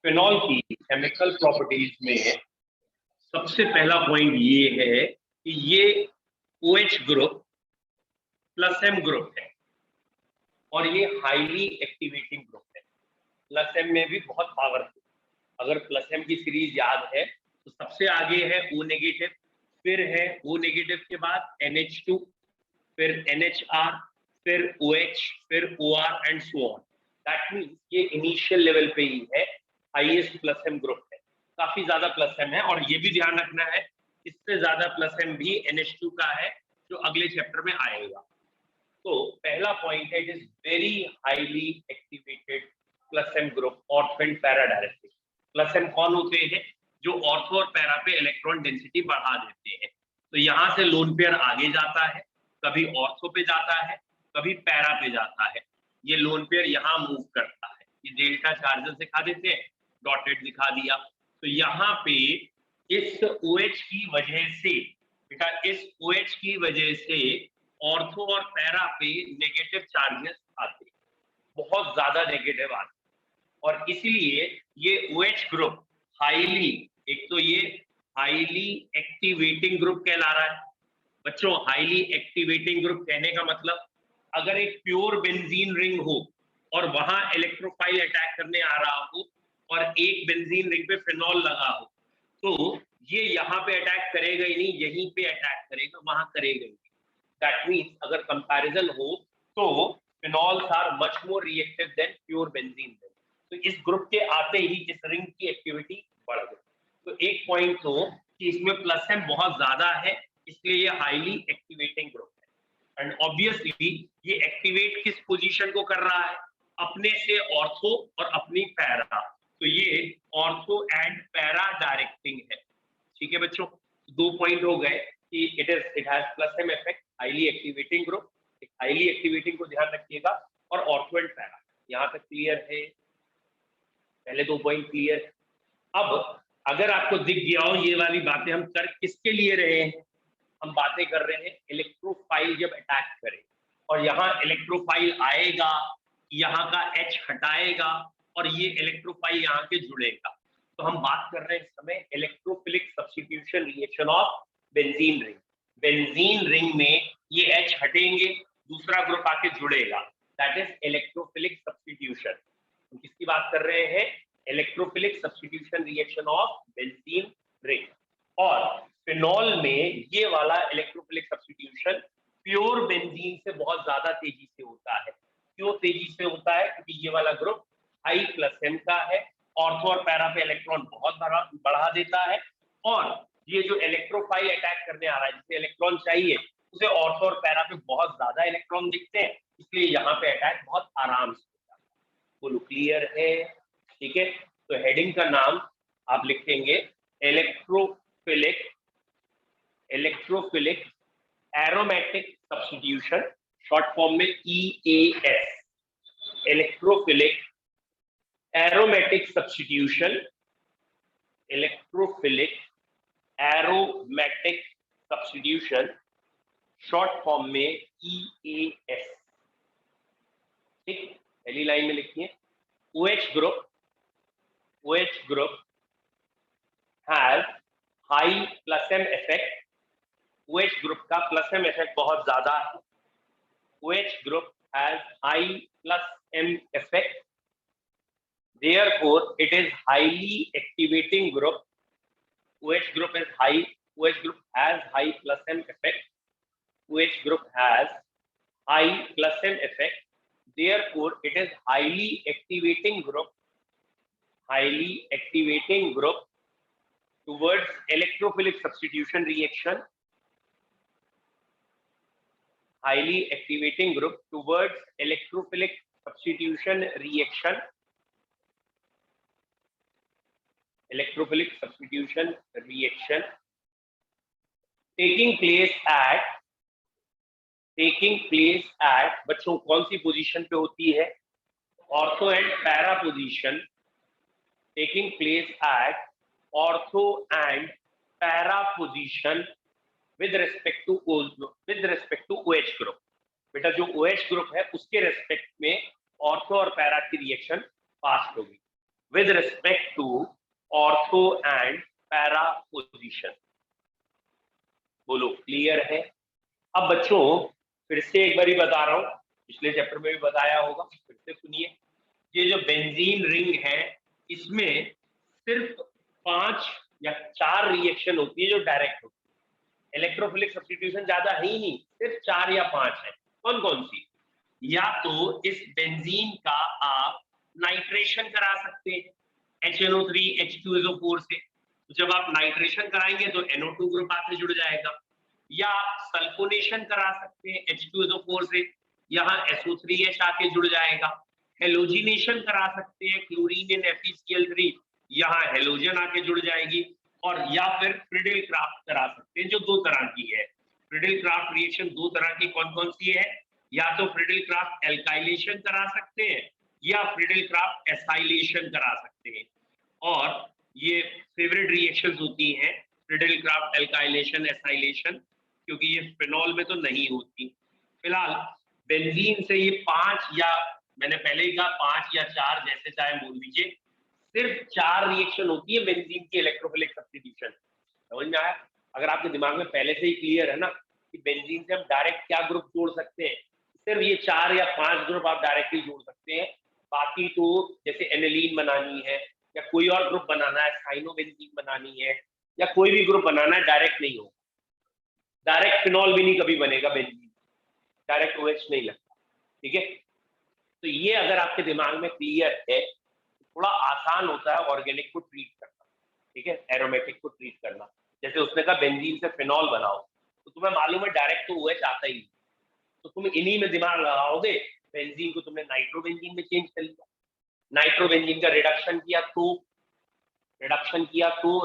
Phenol की chemical properties में सबसे पहला पॉइंट ये है कि ये OH group plus M group है और ये हाईली एक्टिवेटिंग ग्रुप है। प्लस M में भी बहुत पावरफुल। अगर प्लस M की सीरीज याद है तो सबसे आगे है O नेगेटिव, फिर है O नेगेटिव के बाद NH2, फिर NHR, फिर OH, फिर OR and so on. That means ये इनिशियल लेवल पे ही है, हाईएस्ट प्लस M ग्रुप है। काफी ज्यादा प्लस M है और ये भी ध्यान रखना है इससे ज्यादा प्लस M भी NH2 का है जो अगले चैप्टर में आएगा। तो पहला पॉइंट है, it is very highly activated plus M group ortho and para directly. Plus M कौन होते हैं? जो ऑर्थो और पैरा पे इलेक्ट्रॉन डेंसिटी बढ़ा देते हैं। तो यहाँ से लोन पेयर आगे जाता है, कभी ऑर्थो पे जाता है, कभी पैरा पे जाता है। ये लोन पेयर यहाँ मूव करता है। ये डेल्टा चार्जेस दिखा देते हैं, डॉटेड दिखा दिया। तो यहाँ पे इस OH की वजह से बेटा, इस OH की वजह से ऑर्थो और पैरा पे नेगेटिव चार्जेस आते, बहुत ज्यादा नेगेटिव आते और इसीलिए ये OH ग्रुप हाईली, एक तो ये हाईली एक्टिवेटिंग ग्रुप कहला रहा है। बच्चों, हाईली एक्टिवेटिंग ग्रुप कहने का मतलब, अगर एक प्योर बेंजीन रिंग हो और वहां इलेक्ट्रोफाइल अटैक करने आ रहा हो और एक बेंजीन रिंग पे फिनॉल लगा हो, तो ये यहाँ पे अटैक करेगा ही नहीं, यहीं पे अटैक करेगा, वहां करेगा ही। दैट मीन्स अगर कंपैरिजन हो तो phenols are much more reactive than pure benzene ring. तो इस ग्रुप के आते ही इस रिंग की एक्टिविटी बढ़ गई। तो एक पॉइंट तो कि इसमें प्लस M बहुत ज्यादा है, इसलिए ये हाईली एक्टिवेटिंग ग्रुप है। एंड ऑब्वियसली ये एक्टिवेट किस पोजीशन को कर रहा है? अपने से ऑर्थो और अपनी पैरा। तो ये ऑर्थो एंड पैरा डायरेक्टिंग है। ठीक है बच्चों, दो पॉइंट हो गए कि it has plus M effect, highly activating group. Highly activating को ध्यान रखिएगा और ऑर्थो एंड पैरा। यहाँ तक क्लियर है? पहले दो पॉइंट क्लियर है। अब अगर आपको दिख गया हो ये वाली बातें हम कर किसके लिए रहे हैं? हम बातें कर रहे हैं इलेक्ट्रोफाइल जब अटैक करे और यहाँ इलेक्ट्रोफाइल आएगा, यहाँ का H हटाएगा और ये इलेक्ट्रोफाइल यहाँ के जुड़ेगा। तो हम बात कर रहे हैं इस समय electrophilic substitution reaction of benzene ring. Benzene ring में ये H हटेंगे, दूसरा ग्रुप आके जुड़ेगा, दैट इज इलेक्ट्रोफिलिक सब्स्टिट्यूशन। किसकी बात कर रहे हैं? Electrophilic substitution reaction of benzene ring. और फिनॉल में ये वाला इलेक्ट्रोफिलिक सब्स्टिट्यूशन प्योर बेंजीन से बहुत ज्यादा तेजी से होता है। क्यों तेजी से होता है? क्योंकि ये वाला ग्रुप हाई प्लस M का है, ऑर्थो और पैरा पे इलेक्ट्रॉन बहुत बढ़ा देता है और ये जो इलेक्ट्रोफाइल अटैक करने आ रहा है, जिसे इलेक्ट्रॉन चाहिए, उसे ऑर्थो और पैरा पे बहुत ज्यादा इलेक्ट्रॉन दिखते हैं, इसलिए यहाँ पे अटैक बहुत आराम से होता है। बोलो क्लियर है? ठीक है, तो हेडिंग का नाम आप लिखेंगे electrophilic aromatic substitution, short form में EAS, electrophilic aromatic substitution, electrophilic aromatic substitution, short form में EAS। ठीक, पहली लाइन में लिखिए OH group has high plus M effect। OH group का प्लस M इफेक्ट बहुत ज्यादा है। OH group has high plus M effect, therefore it is highly activating group। OH group has high plus M effect। OH group has high plus M effect, therefore it is highly activating group towards electrophilic substitution reaction, highly activating group towards electrophilic substitution reaction, taking place at बच्चों कौन सी position पे होती है? Ortho and para position, taking place at ortho and para position with respect to OH group। बेटा जो OH group है उसके respect में ऑर्थो और पैरा की रिएक्शन फास्ट होगी। with respect to ortho and para position। बोलो क्लियर है? अब बच्चों फिर से एक बार ही बता रहा हूं, पिछले चैप्टर में भी बताया होगा, फिर से सुनिए। ये जो बेंजीन रिंग है इसमें सिर्फ 5 या 4 रिएक्शन होती है जो डायरेक्ट होती है। इलेक्ट्रोफिलिक सब्स्टिट्यूशन ज्यादा है ही नहीं, सिर्फ 4 या 5 है। कौन कौन सी? या तो इस बेंजीन का आप नाइट्रेशन करा सकते हैं HNO3 H2SO4 से। जब आप नाइट्रेशन कराएंगे तो NO2 ग्रुप आके जुड़ जाएगा। या आप सल्फोनेशन करा सकते हैं H2SO4 से, यहाँ SO3H आके जुड़ जाएगा। हेलोजिनेशन करा सकते हैं क्लोरीन इन FeCl3, यहाँ हेलोजन आके जुड़ जाएगी। और या फिर फ्रिडल क्राफ्ट करा सकते हैं, जो 2 तरह की है। फ्रिडल क्राफ्ट रिएक्शन 2 तरह की कौन कौन सी है? या तो फ्रिडल क्राफ्ट एल्काइलेशन करा सकते हैं या फ्रिडल क्राफ्ट एसाइलेशन करा सकते हैं। और ये फेवरेट रिएक्शंस होती हैं फ्रिडल क्राफ्ट एल्काइलेशन एसाइलेशन, क्योंकि ये फिनॉल में तो नहीं होती। फिलहाल बेंजीन से ये 5 या मैंने पहले ही कहा 5 या 4 जैसे चाहे बोल दीजिए, सिर्फ 4 रिएक्शन होती है बेंजीन की इलेक्ट्रोफिलिक सब्स्टिट्यूशन। समझ में आया? अगर आपके दिमाग में पहले से ही क्लियर है ना कि बेंजीन से हम डायरेक्ट क्या ग्रुप जोड़ सकते हैं, सिर्फ ये 4 या 5 ग्रुप आप डायरेक्टली जोड़ सकते हैं। बाकी तो जैसे एनिलीन बनानी है या कोई और ग्रुप बनाना है, साइनोबेंजीन बनानी है या कोई भी ग्रुप बनाना है, डायरेक्ट नहीं होगा। डायरेक्ट फिनॉल भी नहीं कभी बनेगा बेंजीन, डायरेक्ट OH नहीं लगता। ठीक है, तो ये अगर आपके दिमाग में क्लियर है तो थोड़ा आसान होता है ऑर्गेनिक को ट्रीट करना। ठीक है, एरोमेटिक को ट्रीट करना। जैसे उसने कहा बेंजीन से फिनॉल बनाओ, तो तुम्हें मालूम है डायरेक्ट तो OH आता ही, तो तुम इन्हीं में दिमाग लगाओगे। बेंजीन को तुमने नाइट्रोबेंजीन में चेंज कर लिया, नाइट्रोबेंजीन का रिडक्शन किया तो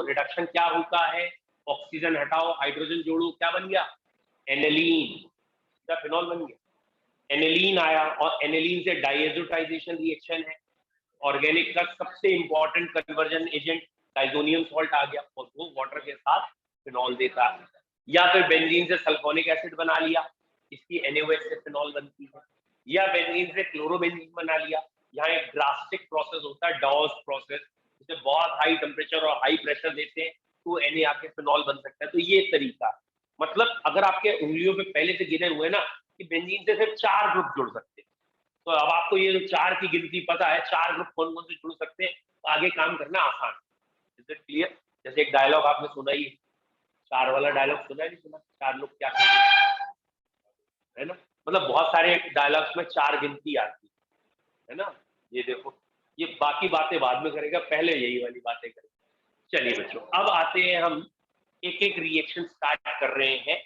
रिडक्शन क्या होता है? ऑक्सीजन हटाओ हाइड्रोजन जोड़ो, क्या बन गया? एनिलीन, क्या फिनॉल बन गया। एनिलीन आया और एनिलीन से डाइएजोटाइजेशन रिएक्शन है। ऑर्गेनिक का सबसे important conversion agent diazonium salt आ गया और वो वाटर के साथ फिनॉल देता है। या फिर बेंजीन से सल्फोनिक एसिड बना लिया, इसकी NaOH से फिनॉल बनती है। या बेंजीन से क्लोरोबेंजीन बना लिया, यहाँ एक ड्रास्टिक प्रोसेस होता है डॉस प्रोसेस, जिसे बहुत हाई टेम्परेचर और हाई प्रेशर देते हैं तो Na आके फिनॉल बन सकता है। तो ये तरीका, मतलब अगर आपके उंगलियों पे पहले से गिने हुए ना कि बेंजीन से सिर्फ 4 ग्रुप जुड़ सकते हैं, तो अब आपको ये जो 4 की गिनती पता है, 4 ग्रुप कौन कौन से जुड़ सकते हैं, तो आगे काम करना आसान। Is it clear? जैसे एक डायलॉग आपने सुना ही, 4 वाला डायलॉग सुना नहीं सुना? 4 लोग क्या है ना, मतलब बहुत सारे डायलॉग्स में 4 गिनती आती है ना। ये देखो, ये बाकी बातें बाद में करेगा, पहले यही वाली बातें करेगा। चलिए बच्चों, अब आते हैं हम एक एक रिएक्शन स्टार्ट कर रहे हैं।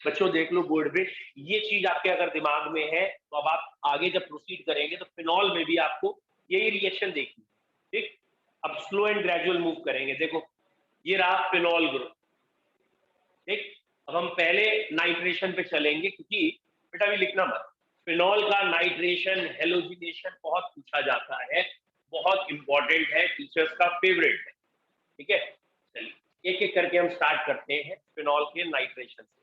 बच्चों देख लो बोर्ड पे, ये चीज आपके अगर दिमाग में है तो अब आप आगे जब प्रोसीड करेंगे तो फिनॉल में भी आपको यही रिएक्शन देखनी। ठीक, अब स्लो एंड ग्रेजुअल मूव करेंगे। देखो ये रहा फिनॉल ग्रुप। ठीक, अब हम पहले नाइट्रेशन पे चलेंगे, क्योंकि बेटा भी लिखना मत, फिनॉल का नाइट्रेशन हेलोजिनेशन बहुत पूछा जाता है, बहुत इंपॉर्टेंट है, टीचर्स का फेवरेट है। ठीक है, चलिए एक एक करके हम स्टार्ट करते हैं फिनॉल के नाइट्रेशन से।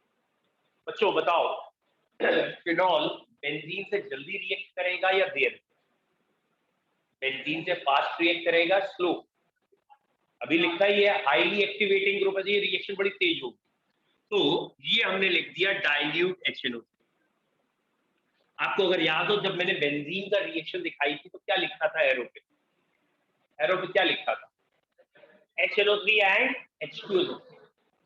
बच्चों बताओ, फिनॉल बेंजीन से जल्दी रिएक्ट करेगा या देर? बेंजीन से फास्ट रिएक्ट करेगा, स्लो? अभी लिखा ही है हाईली एक्टिवेटिंग ग्रुप है, ये रिएक्शन बड़ी तेज होगी। तो ये हमने लिख दिया डाइल्यूट HNO3। आपको अगर याद हो, जब मैंने बेंजीन का रिएक्शन दिखाई थी तो क्या लिखा था एरो पे? एरो पे क्या लिखा था? HNO3 and H2SO4।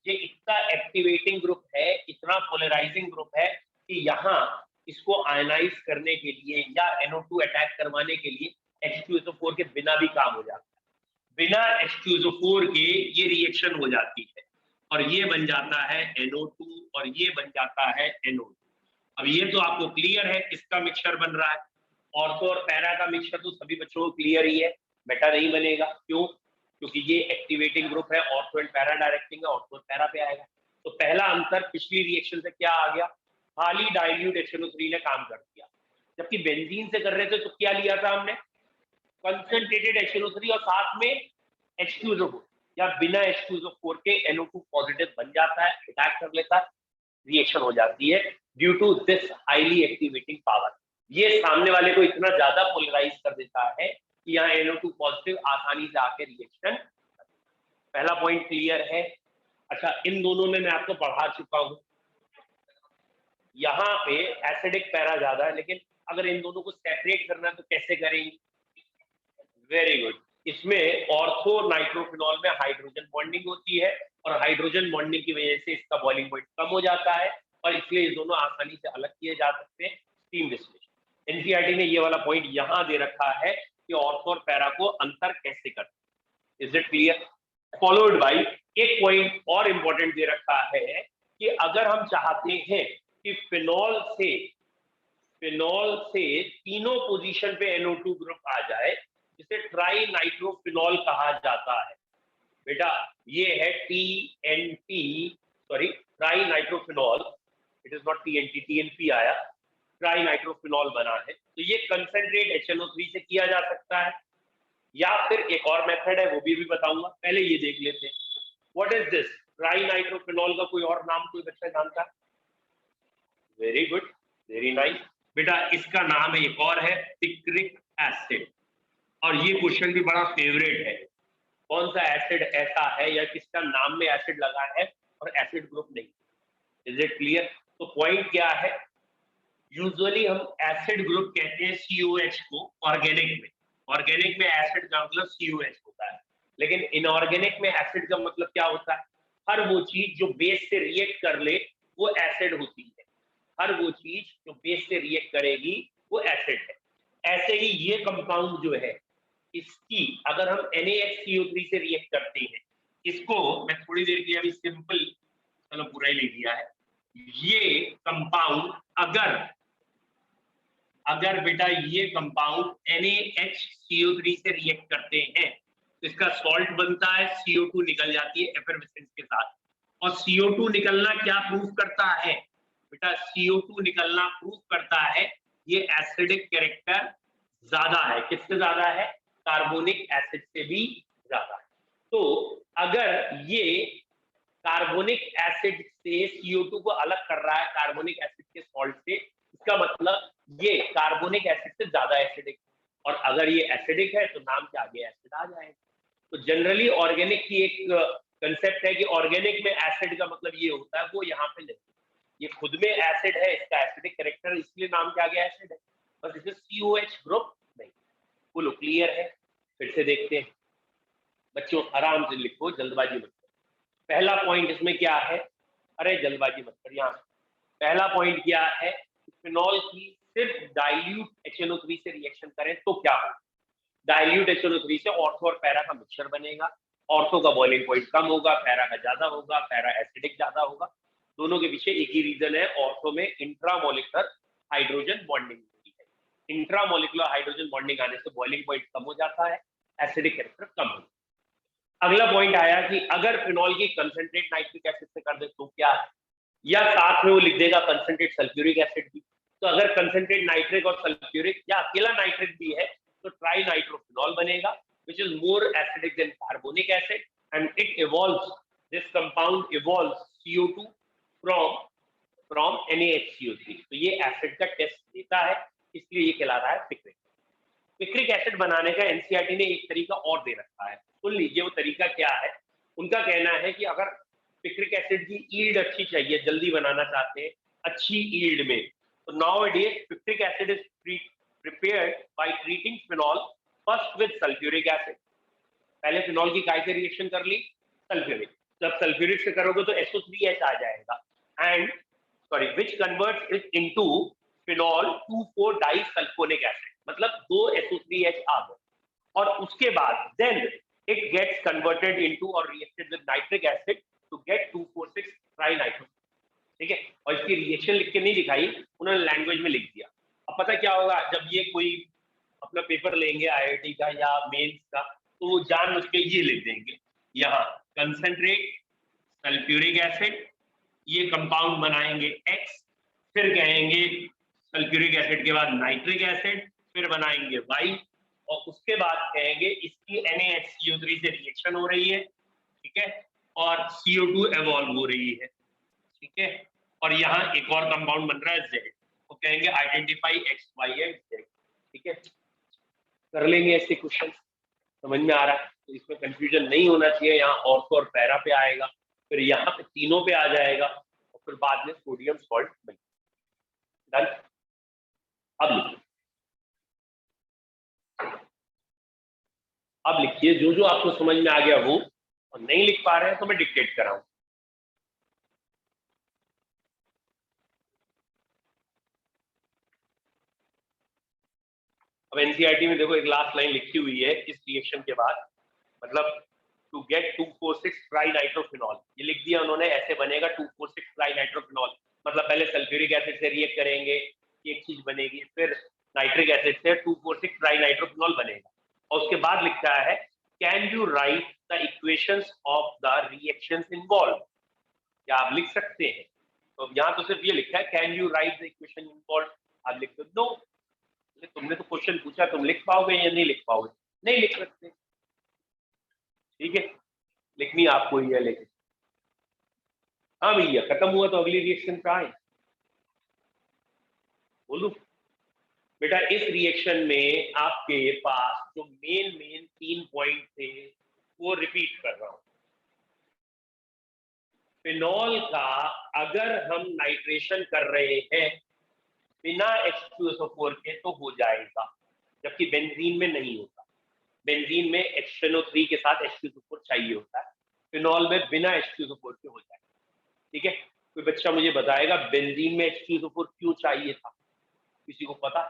ये इतना एक्टिवेटिंग ग्रुप है, इतना पोलराइजिंग ग्रुप है कि यहाँ इसको आयनाइज करने के लिए या NO2 अटैक करवाने के लिए H2SO4 के बिना भी काम हो जाता है। बिना H2SO4 के ये रिएक्शन हो जाती है और ये बन जाता है NO2 और ये बन जाता है NO2। अब ये तो आपको क्लियर है किसका मिक्सचर बन रहा है। ऑर्थो और पैरा का मिक्सचर तो सभी बच्चों को क्लियर ही है, बेटा नहीं बनेगा। क्यों? क्योंकि ये एक्टिवेटिंग ग्रुप है, ऑर्थो एंड पैरा डायरेक्टिंग है, ऑर्थो पैरा पे आएगा। तो पहला अंतर पिछली रिएक्शन से क्या आ गया? खाली डाइल्यूट HNO3 ने काम कर दिया। जबकि बेंजीन से कर रहे थे तो क्या लिया था हमने? कंसंट्रेटेड HNO3 और साथ में H2SO4, या बिना H2SO4 के NO2 पॉजिटिव बन जाता है, अटैक कर लेता है, रिएक्शन हो जाती है due to this highly activating power. ये सामने वाले को इतना ज्यादा पोलराइज कर देता है कि यहाँ NO2 पॉजिटिव आसानी से आके रिएक्शन। पहला पॉइंट क्लियर है। अच्छा, इन दोनों में मैं आपको पढ़ा चुका हूं। यहाँ पे एसिडिक पैरा ज्यादा है, लेकिन अगर इन दोनों को सेपरेट करना है तो कैसे करेंगे? Very good. इसमें ऑर्थो नाइट्रोफिनॉल में हाइड्रोजन बॉन्डिंग होती है और हाइड्रोजन बॉन्डिंग की वजह से इसका बॉइलिंग पॉइंट कम हो जाता है और इसलिए ये दोनों आसानी से अलग किए जा सकते हैं स्टीम डिस्टिलेशन। एनसीईआरटी ने ये वाला पॉइंट यहाँ दे रखा है कि ऑर्थो और पैरा को अंतर कैसे करते हैं। Is it clear? Followed by एक पॉइंट और इंपॉर्टेंट दे रखा है कि अगर हम चाहते हैं कि फिनॉल से तीनों पोजीशन पे NO2 ग्रुप आ जाए, जिसे ट्राई नाइट्रोफिनॉल कहा जाता है। बेटा ये है TNT, sorry try nitrophenol, it is not TNT, TNP आया, ट्राई नाइट्रोफिनॉल बना है। तो ये कंसंट्रेट HNO3 से किया जा सकता है, या फिर एक और मेथड है वो भी बताऊंगा, पहले ये देख लेते हैं। What is this? Try nitrophenol का कोई और नाम कोई बच्चा जानता है? Very good, very nice. बेटा इसका नाम एक और है पिक्रिक एसिड, और ये क्वेश्चन भी बड़ा फेवरेट है। कौन सा एसिड ऐसा है या किसका नाम में एसिड लगा है और एसिड ग्रुप नहीं? Is it clear? तो पॉइंट क्या है, यूजुअली हम एसिड ग्रुप कहते हैं COH को ऑर्गेनिक में। ऑर्गेनिक में एसिड का मतलब COH होता है, लेकिन इनऑर्गेनिक में एसिड का मतलब क्या होता है? हर वो चीज जो बेस से रिएक्ट कर ले वो एसिड होती है। हर वो चीज जो बेस से रिएक्ट करेगी वो एसिड है। ऐसे ही ये कंपाउंड जो है, इसकी अगर हम NaHCO3 से रिएक्ट करते हैं, इसको मैं थोड़ी देर के लिए अभी सिंपल, चलो पूरा ही लिख दिया है। ये कंपाउंड अगर बेटा ये कंपाउंड NaHCO3 से रिएक्ट करते हैं तो इसका सॉल्ट बनता है, CO2 निकल जाती है एफरवेसेंस के साथ। और CO2 निकलना क्या प्रूफ करता है? बेटा CO2 निकलना प्रूफ करता है ये एसिडिक कैरेक्टर ज्यादा है। किससे ज्यादा है? कार्बोनिक एसिड से भी ज्यादा है। तो अगर ये कार्बोनिक एसिड से CO2 को अलग कर रहा है कार्बोनिक एसिड के सॉल्ट से, इसका मतलब ये कार्बोनिक एसिड से ज्यादा एसिडिक, और अगर ये एसिडिक है तो नाम के आगे एसिड आ जाएगा। तो जनरली ऑर्गेनिक की एक कंसेप्ट है कि ऑर्गेनिक में एसिड का मतलब ये होता है, वो यहाँ पे नहीं। ये खुद में एसिड है, इसका एसिडिक कैरेक्टर, इसलिए नाम के आगे एसिड है, बस इसे COH ग्रुप नहीं। बोलो क्लियर है? फिर से देखते हैं बच्चों, आराम से लिखो, जल्दबाजी मत करो। पहला पॉइंट इसमें क्या है? अरे जल्दबाजी मत कर। यहाँ पहला पॉइंट क्या है? फिनॉल की सिर्फ डाइल्यूट HNO3 से रिएक्शन करें तो क्या होगा? डाइल्यूट HNO3 से ऑर्थो और पैरा का मिक्सचर बनेगा। ऑर्थो का बॉइलिंग पॉइंट कम होगा, पैरा का ज्यादा होगा, पैरा एसिडिक ज्यादा होगा। दोनों के पीछे एक ही रीजन है, ऑर्थो में इंट्रामोलिकुलर हाइड्रोजन बॉन्डिंग होती है। इंट्रामोलिकुलर हाइड्रोजन बॉन्डिंग आने से बॉइलिंग पॉइंट कम हो जाता है, एसिडिक कैरेक्टर कम होता है। अगला पॉइंट आया कि अगर फिनॉल की कंसंट्रेट नाइट्रिक एसिड से कर दे तो क्या है, या साथ में वो लिख देगा कंसंट्रेट सल्फ्यूरिक एसिड भी। तो अगर कंसंट्रेट नाइट्रिक और सल्फ्यूरिक या अकेला नाइट्रिक भी है तो ट्राई नाइट्रोफिनॉल बनेगा, which is more acidic than carbonic acid, and it evolves, this compound evolves CO2 from NaHCO3। तो ये एसिड का टेस्ट देता है, इसलिए ये कहलाता है पिक्रिक। पिक्रिक एसिड बनाने का एनसीईआरटी ने एक तरीका और दे रखा है, सुन लीजिए वो तरीका क्या है। उनका कहना है कि अगर पिक्रिक एसिड की ईल्ड अच्छी चाहिए, जल्दी बनाना चाहते हैं अच्छी ईल्ड में, तो nowadays picric acid is prepared by treating phenol first with sulfuric acid। पहले फिनॉल की काय से रिएक्शन कर ली? सल्फ्यूरिक। जब सल्फ्यूरिक से करोगे तो SO3H आ जाएगा, and sorry which converts it into phenol 2,4-डाइसल्फोनिक एसिड, मतलब 2 SO3H आ गए। और उसके बाद then it gets converted into और reacted with nitric acid to get 2,4,6 trinitro. ठीक है, और इसकी रिएक्शन लिख के नहीं दिखाई, उन्होंने लैंग्वेज में लिख दिया। अब पता क्या होगा, जब ये कोई अपना पेपर लेंगे IIT का या मेंस का, तो वो जानबूझ के ये लिख देंगे यहाँ कंसंट्रेट सल्फ्यूरिक एसिड, ये कंपाउंड बनाएंगे X, फिर कहेंगे सल्फ्यूरिक एसिड के बाद नाइट्रिक एसिड, फिर बनाएंगे Y, और उसके बाद कहेंगे इसकी NaHCO3 से रिएक्शन हो रही है, ठीक है, और CO2 एवॉल्व हो रही है, ठीक है, और यहाँ एक और कंपाउंड बन रहा है Z, तो कहेंगे identify X, Y and Z, ठीक है। कर लेंगे ऐसे क्वेश्चन, समझ में आ रहा है? तो इसमें कंफ्यूजन नहीं होना चाहिए, यहाँ ऑर्थो और पैरा पे आएगा, फिर यहाँ पे तीनों पे आ जाएगा, और फिर बाद में सोडियम सॉल्ट बन। डन। अब लिखिए, अब लिखिए जो जो आपको समझ में आ गया वो, और नहीं लिख पा रहे हैं तो मैं डिक्टेट कराऊं। अब एनसीईआरटी में देखो एक लास्ट लाइन लिखी हुई है इस रिएक्शन के बाद, मतलब टू गेट 2,4,6 ट्राई नाइट्रोफिनॉल, ये लिख दिया उन्होंने, ऐसे बनेगा 2,4,6 ट्राई नाइट्रोफिनॉल, मतलब पहले सल्फ्यूरिक एसिड से रिएक्ट करेंगे, एक चीज बनेगी, फिर नाइट्रिक एसिड से 2,4,6 ट्राई नाइट्रोफिनॉल बनेगा, और उसके बाद लिखा है can you right the equations of the reactions involve, क्या आप लिख सकते हैं? तो यहाँ तो सिर्फ ये लिखा है can you right the equation involve, आप लिख दो नो, तुमने तो क्वेश्चन पूछा, तुम लिख पाओगे या नहीं लिख पाओगे? नहीं लिख सकते, ठीक है, लिखनी आपको ही है लेकिन। हाँ भैया खत्म हुआ तो अगली रिएक्शन पे आए, बोलू बेटा इस रिएक्शन में आपके पास जो मेन 3 पॉइंट थे वो रिपीट कर रहा हूं। फिनॉल का अगर हम नाइट्रेशन कर रहे हैं बिना H2SO4 के तो हो जाएगा, जबकि बेंजीन में नहीं होता, बेंजीन में HNO3 के साथ H2SO4 चाहिए होता है, फिनॉल में बिना H2SO4 के हो जाएगा, ठीक है? कोई बच्चा मुझे बताएगा बेंजीन में H2SO4 क्यों चाहिए था? किसी को पता?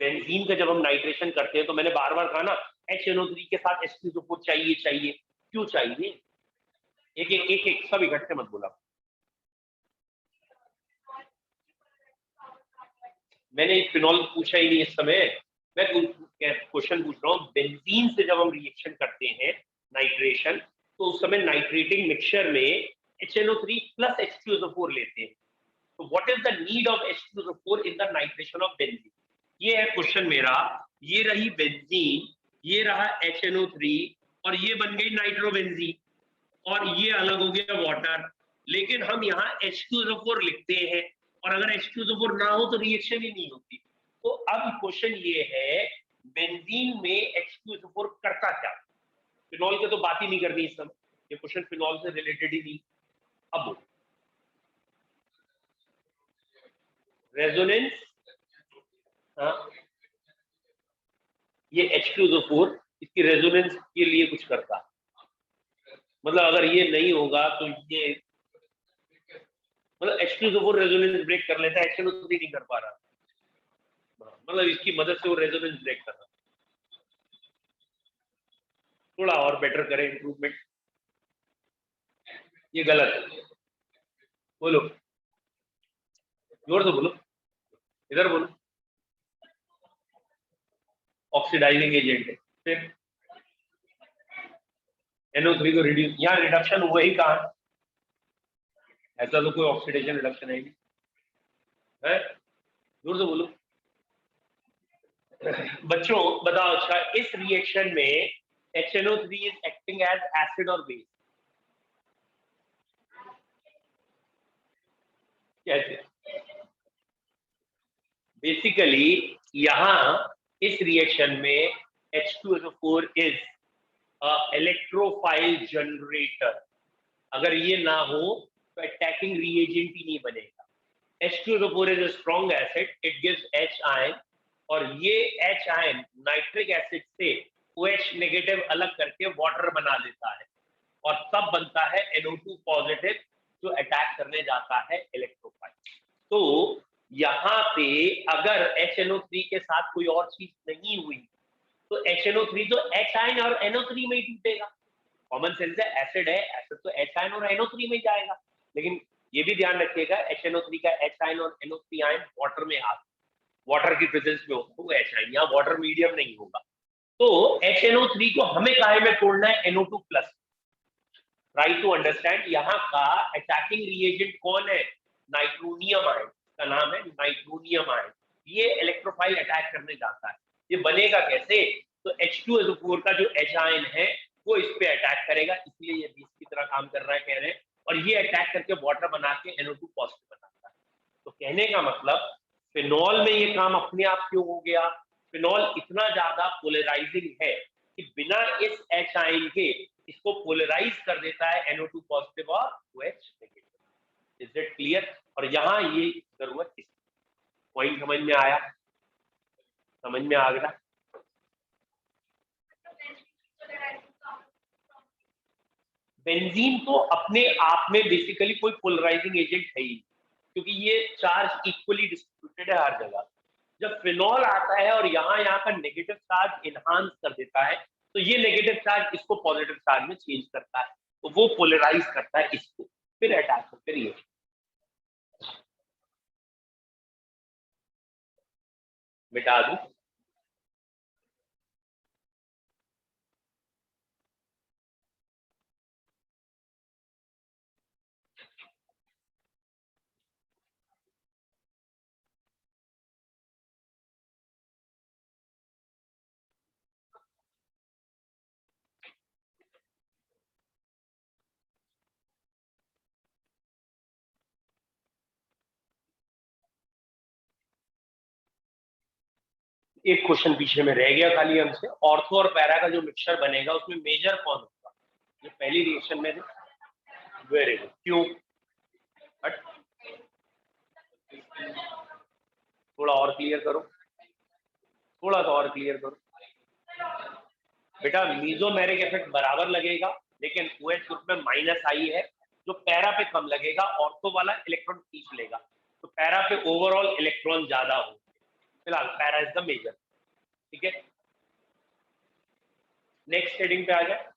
बेंजीन का जब हम नाइट्रेशन करते हैं तो मैंने बार बार कहा ना HNO3 के साथ H2SO4 चाहिए, चाहिए क्यों चाहिए? एक एक एक एक सब इकट्ठे मत बोला, मैंने फिनॉल पूछा ही नहीं इस समय, मैं क्वेश्चन पूछ रहा हूँ बेंजीन से जब हम रिएक्शन करते हैं नाइट्रेशन तो उस समय नाइट्रेटिंग मिक्सचर में HNO3 प्लस H2SO4 लेते हैं, तो what is the need of H2SO4 in the nitration of benzene? ये है क्वेश्चन मेरा, ये रही बेंजीन, ये रहा HNO3 और ये बन गई नाइट्रोबेंजीन, और ये अलग हो गया वाटर, लेकिन हम यहाँ H2SO4 लिखते हैं, और अगर H2SO4 ना हो तो रिएक्शन ही नहीं होती। तो अब क्वेश्चन ये है बेंजीन में H2SO4 करता क्या? फिनॉल की तो बात ही नहीं करनी इस समय, ये क्वेश्चन फिनॉल से रिलेटेड ही नहीं। अब रेजोनेंस, हाँ ये H2SO4 इसकी रेजोनेंस के लिए कुछ करता, मतलब अगर ये नहीं होगा तो ये, मतलब H2SO4 रेजोनेंस ब्रेक कर लेता है, HNO3 नहीं कर पा रहा, मतलब इसकी मदद से वो रेजोनेंस ब्रेक कर रहा, थोड़ा और बेटर करें इंप्रूवमेंट, ये गलत है, बोलो जोर से बोलो, इधर बोलो, ऑक्सीडाइजिंग एजेंट है, फिर NO3 को रिड्यूस, यहाँ रिडक्शन हुआ ही कहाँ, ऐसा तो कोई ऑक्सीडेशन रिडक्शन है नहीं है, जोर से बोलो बच्चों बताओ। अच्छा इस रिएक्शन में HNO3 is acting as acid और बेस, कैसे? बेसिकली यहां इस रिएक्शन में H2SO4 इज इलेक्ट्रोफाइल जनरेटर, अगर ये ना हो तो अटैकिंग रिएजेंट ही नहीं बनेगा। H2SO4 is a strong acid, it gives H ion, और ये H ion नाइट्रिक एसिड से OH नेगेटिव अलग करके वाटर बना देता है, और तब बनता है NO2 पॉजिटिव जो अटैक करने जाता है इलेक्ट्रोफाइल। तो यहाँ पे अगर HNO3 के साथ कोई और चीज नहीं हुई तो HNO3 तो H आयन और NO3 में ही टूटेगा, कॉमन सेंस है, एसिड है, एसिड तो H आयन और NO3 में जाएगा, लेकिन ये भी ध्यान रखिएगा HNO3 का H आयन और NO3 आयन वाटर में आता, वाटर की प्रेजेंस में होगा वो H आयन, यहाँ वाटर मीडियम नहीं होगा, तो HNO3 को हमें काहे में तोड़ना है? NO2 plus. Try to understand, यहाँ का अटैकिंग रिएजेंट कौन है? नाइट्रोनियम आयन, का नाम है नाइट्रोनियम आयन, ये इलेक्ट्रोफाइल अटैक करने जाता है, ये बनेगा कैसे? तो H2SO4 का जो H आयन है वो इस पे अटैक करेगा, इसलिए ये बेस की तरह काम कर रहा है कह रहे हैं, और ये अटैक करके वाटर बना के NO2 पॉजिटिव बनाता है। तो कहने का मतलब फिनॉल में ये काम अपने आप क्यों हो गया? फिनॉल इतना ज्यादा पोलराइजिंग है कि बिना इस H आयन के इसको पोलराइज कर देता है NO2 पॉजिटिव और OH negative. Is it clear? और यहाँ ये जरूरत किस पॉइंट समझ में आया? समझ में आ गया? बेंजीन तो अपने आप में बेसिकली कोई पोलराइजिंग एजेंट है ही, क्योंकि ये चार्ज इक्वली डिस्ट्रीब्यूटेड है हर जगह। जब फिनॉल आता है और यहाँ का नेगेटिव चार्ज इनहांस कर देता है, तो ये नेगेटिव चार्ज इसको पॉजिटिव चार्ज में चेंज करता है, तो वो पोलराइज करता है इसको, फिर अटैक होकर ये मिटा दूं। एक क्वेश्चन पीछे में रह गया खाली हमसे, ऑर्थो और पैरा का जो मिक्सचर बनेगा उसमें मेजर कौन होगा? जो पहली रिएक्शन में थे। Very good. क्यों? बट थोड़ा और क्लियर करो, थोड़ा सा और क्लियर करो बेटा। मीजोमेरिक इफेक्ट बराबर लगेगा, लेकिन OH ग्रुप में माइनस आई है, जो पैरा पे कम लगेगा, ऑर्थो वाला इलेक्ट्रॉन खींच लेगा, तो पैरा पे ओवरऑल इलेक्ट्रॉन ज्यादा होंगे। फिलहाल पैरा इज द मेजर। ठीक है, नेक्स्ट हेडिंग पे आ जाए,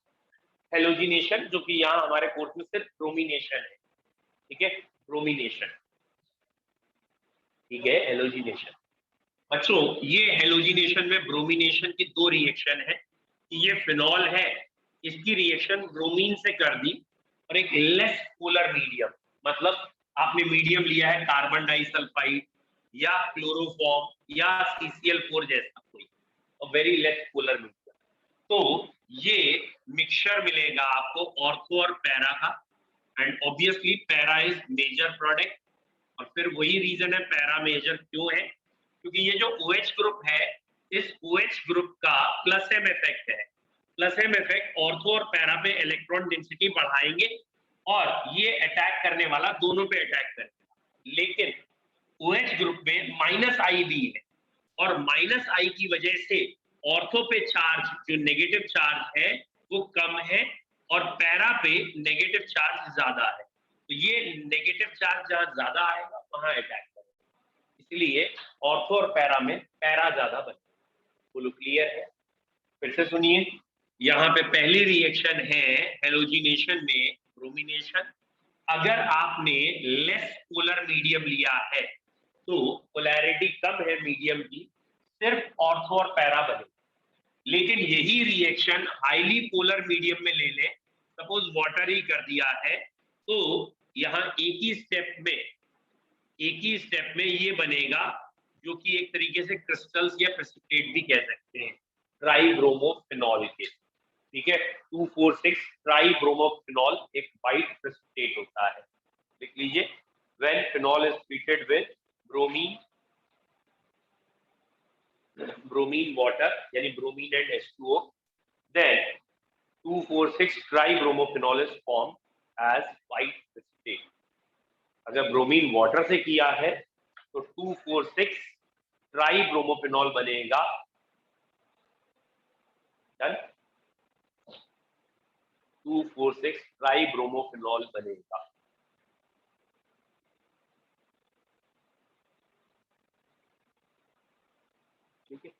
हेलोजिनेशन, जो कि यहाँ हमारे कोर्स में सिर्फ ब्रोमिनेशन है। ठीक है, ब्रोमिनेशन। ठीक है, हेलोजिनेशन। बच्चों, ये हेलोजिनेशन में ब्रोमिनेशन की दो रिएक्शन है। ये फिनॉल है, इसकी रिएक्शन ब्रोमीन से कर दी, और एक लेस पोलर मीडियम, मतलब आपने मीडियम लिया है कार्बन डाइसल्फाइड या क्लोरोफॉर्म या CCl4 जैसा कोई, और वेरी लेस पोलर मीडियम, तो ये मिक्सचर मिलेगा आपको ऑर्थो और पैरा का। And obviously para is major product, और फिर वही रीजन है पैरा मेजर क्यों है, क्योंकि ये जो OH ग्रुप है, इस OH ग्रुप का प्लस M इफेक्ट है। प्लस M इफेक्ट ऑर्थो और पैरा पे इलेक्ट्रॉन डेंसिटी बढ़ाएंगे, और ये अटैक करने वाला दोनों पे अटैक करेगा। लेकिन OH ग्रुप में माइनस आई भी है, और माइनस आई की वजह से ऑर्थो पे चार्ज, जो नेगेटिव चार्ज है, वो कम है, और पैरा पे नेगेटिव चार्ज ज्यादा है। तो ये नेगेटिव चार्ज जहां ज्यादा आएगा वहां अटैक करेगा, इसलिए ऑर्थो और पैरा में पैरा ज्यादा बनेगा। बोलो क्लियर है? फिर से सुनिए, यहाँ पे पहली रिएक्शन है हेलोजिनेशन में ब्रोमिनेशन। अगर आपने लेस पोलर मीडियम लिया है, तो पोलैरिटी कम है मीडियम की, सिर्फ ऑर्थो और पैरा बने। लेकिन यही रिएक्शन हाईली पोलर मीडियम में ले लें, सपोज वाटर ही कर दिया है, तो यहाँ एक ही स्टेप में ये बनेगा, जो कि एक तरीके से क्रिस्टल्स या प्रेसिपिटेट भी कह सकते हैं, ट्राइब्रोमोफिनॉल के। ठीक है, 2,4,6 ट्राइब्रोमोफिनॉल एक वाइट प्रेसिपिटेट होता है। लिख लीजिए, when phenol is treated with bromine water, यानी bromine and H2O, then 2,4,6 tribromophenol is form as white precipitate. अगर ब्रोमीन वाटर से किया है तो 2,4,6 ट्राइब्रोमोफिनॉल बनेगा। डन, 2,4,6 ट्राइब्रोमोफिनॉल बनेगा। ठीक है,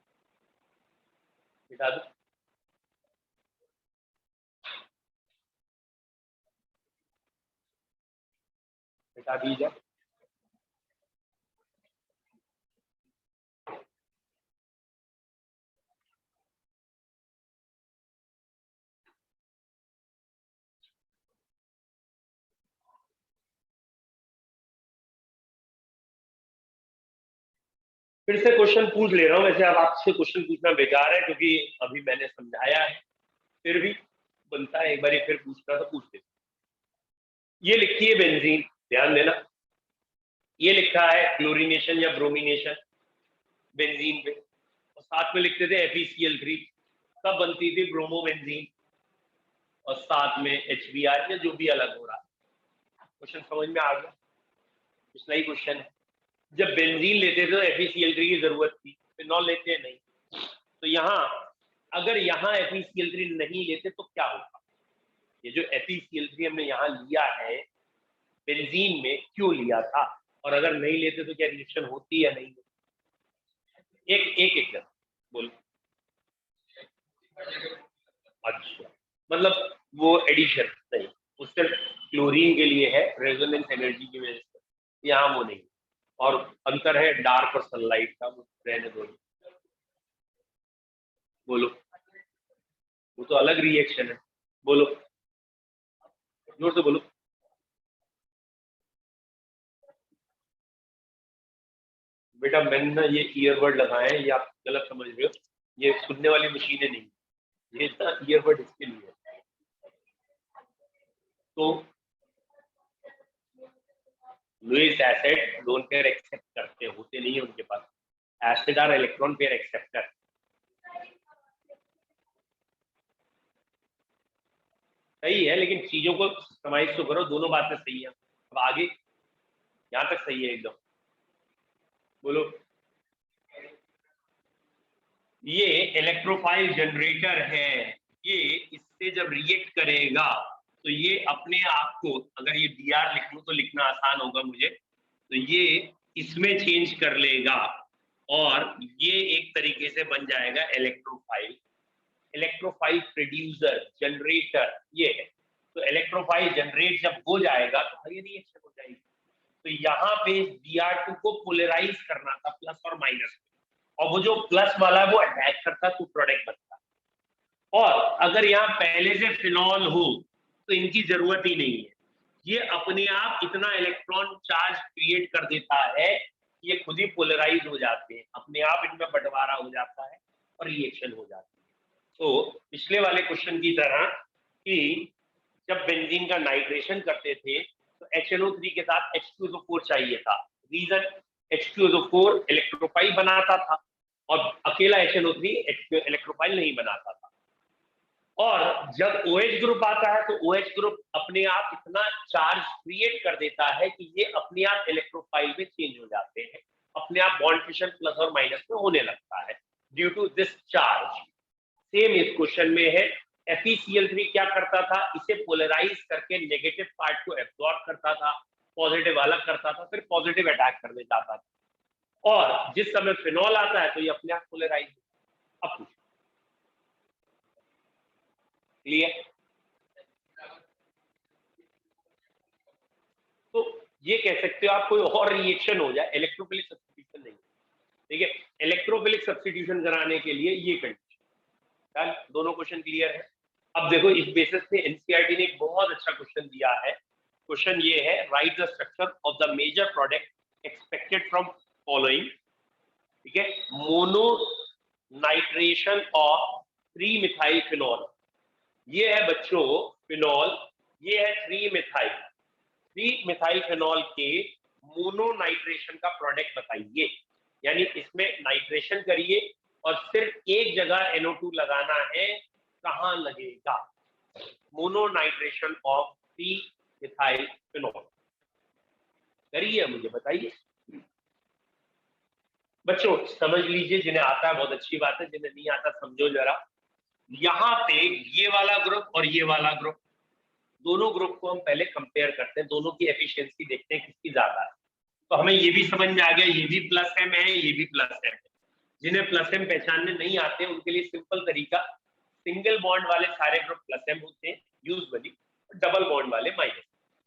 मिटा दो। मिटा दीजिए। फिर से क्वेश्चन पूछ ले रहा हूं, वैसे अब आपसे क्वेश्चन पूछना बेकार है, क्योंकि अभी मैंने समझाया है, फिर भी बनता है एक बार फिर पूछना, तो पूछ लेते। ये लिखी है बेंजीन, ध्यान देना, ये लिखा है क्लोरीनेशन या ब्रोमिनेशन बेंजीन पे। और साथ में लिखते थे FeCl3, तब बनती थी ब्रोमोबेंजीन और साथ में HBr या जो भी अलग हो रहा है। क्वेश्चन समझ में आ गया? पिछला ही क्वेश्चन है, जब बेंजीन लेते थे तो FeCl3 की जरूरत थी, फिनॉल लेते हैं नहीं। तो यहाँ अगर यहाँ FeCl3 नहीं लेते तो क्या होगा? ये जो FeCl3 हमने यहाँ लिया है बेंजीन में, क्यों लिया था, और अगर नहीं लेते तो क्या रिएक्शन होती या नहीं? एक कर बोलो। अच्छा, मतलब वो एडिशन नहीं, उससे क्लोरीन के लिए है रेजोनेंस एनर्जी की वजह से, यहाँ वो नहीं। और अंतर है डार्क और सनलाइट का, वो रहने दो। बोलो, वो तो अलग रिएक्शन है। बोलो, जोर से बोलो। बेटा मैंने ना ये ईयरबड लगाए हैं, ये आप गलत समझ रहे हो, ये सुनने वाली मशीनें नहीं, ये ना ईयरबड इसके लिए है। तो Lewis acid lone pair accept करते होते नहीं है उनके पास, एसिड और इलेक्ट्रॉन पेयर एक्सेप्टर। सही है, लेकिन चीजों को समाइज तो करो, दोनों बातें सही है। अब आगे यहाँ तक सही है एकदम। बोलो, ये इलेक्ट्रोफाइल जनरेटर है, ये इससे जब रिएक्ट करेगा तो ये अपने आप को, अगर ये Br लिख लूं तो लिखना आसान होगा मुझे, तो ये इसमें चेंज कर लेगा और ये एक तरीके से बन जाएगा इलेक्ट्रोफाइल। इलेक्ट्रोफाइल प्रोड्यूसर जनरेटर ये है। तो इलेक्ट्रोफाइल जनरेट जब हो जाएगा तो ये रिएक्शन हो जाएगी। तो यहाँ पे Br2 को पोलराइज करना था प्लस और माइनस, और वो जो प्लस वाला वो अटैक करता तो प्रोडक्ट बनता। और अगर यहाँ पहले से फिनॉल हो तो इनकी जरूरत ही नहीं है, ये अपने आप इतना इलेक्ट्रॉन चार्ज क्रिएट कर देता है, ये खुद ही पोलराइज हो जाते हैं, अपने आप इनमें बंटवारा हो जाता है और रिएक्शन हो जाती है। तो पिछले वाले क्वेश्चन की तरह कि जब बेंजीन का नाइट्रेशन करते थे तो HNO3 के साथ H2SO4 चाहिए था। रीजन, H2SO4 इलेक्ट्रोफाइल बनाता था और अकेला HNO3 इलेक्ट्रोफाइल नहीं बनाता था। और जब OH ग्रुप आता है तो OH ग्रुप अपने आप इतना चार्ज क्रिएट कर देता है कि ये अपने आप इलेक्ट्रोफाइल में चेंज हो जाते हैं, अपने आप बॉन्ड फिशन प्लस और माइनस में होने लगता है due to this charge. Same इस क्वेश्चन में है, FeCl3 क्या करता था, इसे पोलराइज करके नेगेटिव पार्ट को एब्जॉर्ब करता था, पॉजिटिव अलग करता था, फिर पॉजिटिव अटैक करने जाता था। और जिस समय फिनॉल आता है तो ये अपने आप पोलराइज। अब पूछो, क्लियर? तो ये कह सकते हो आप कोई और रिएक्शन हो जाए, इलेक्ट्रोफिलिक सब्स्टिट्यूशन नहीं, ठीक है? इलेक्ट्रोफिलिक सब्स्टिट्यूशन कराने के लिए ये कंडीशन। दोनों क्वेश्चन क्लियर है? अब देखो इस बेसिस पे एनसीईआरटी ने एक बहुत अच्छा क्वेश्चन दिया है। क्वेश्चन ये है, write the structure of the major product expected from following, ठीक है? Mono nitration of 3 methyl phenol, ये है बच्चों फिनॉल, ये है 3 मिथाइल फिनॉल के मोनो नाइट्रेशन का प्रोडक्ट बताइए। यानी इसमें नाइट्रेशन करिए और सिर्फ एक जगह NO2 लगाना है, कहां लगेगा? Mono nitration of 3 methyl phenol करिए, मुझे बताइए। बच्चों समझ लीजिए, जिन्हें आता है बहुत अच्छी बात है, जिन्हें नहीं आता समझो जरा। यहाँ पे ये वाला ग्रुप और ये वाला ग्रुप, दोनों ग्रुप को हम पहले कंपेयर करते हैं, दोनों की एफिशिएंसी देखते हैं किसकी ज्यादा है। तो हमें ये भी समझ में आ गया, ये भी प्लस एम है, ये भी प्लस एम है। जिन्हें प्लस एम पहचानने नहीं आते उनके लिए सिंपल तरीका, सिंगल बॉन्ड वाले सारे ग्रुप प्लस एम होते हैं यूजुअली, डबल बॉन्ड वाले माइनस।